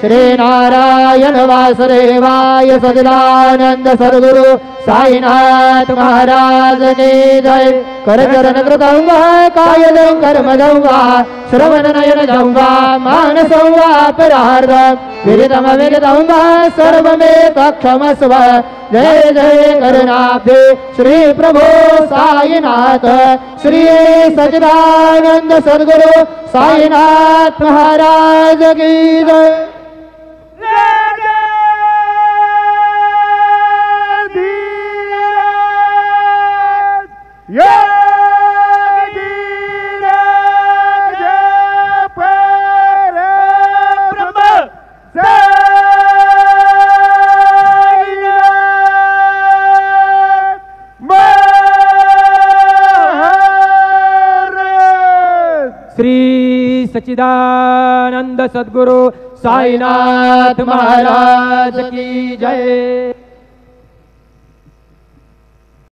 श्री नारायण वासुदेवाय सच्चिदानंद सद्गुरु साईनाथ महाराज की जय। कर चरण कृतं वा कायदं कर्मजं वा श्रवण नयन जं वा मानसं वा परार्धं विदितं वा सर्वमेतत्क्षमस्व। जय जय करुणाब्धे श्री प्रभो साईनाथ श्री सच्चिदानंद सद्गुरु साईनाथ महाराज की जय। श्री सच्चिदानंद सद्गुरु साईनाथ महाराज की जय।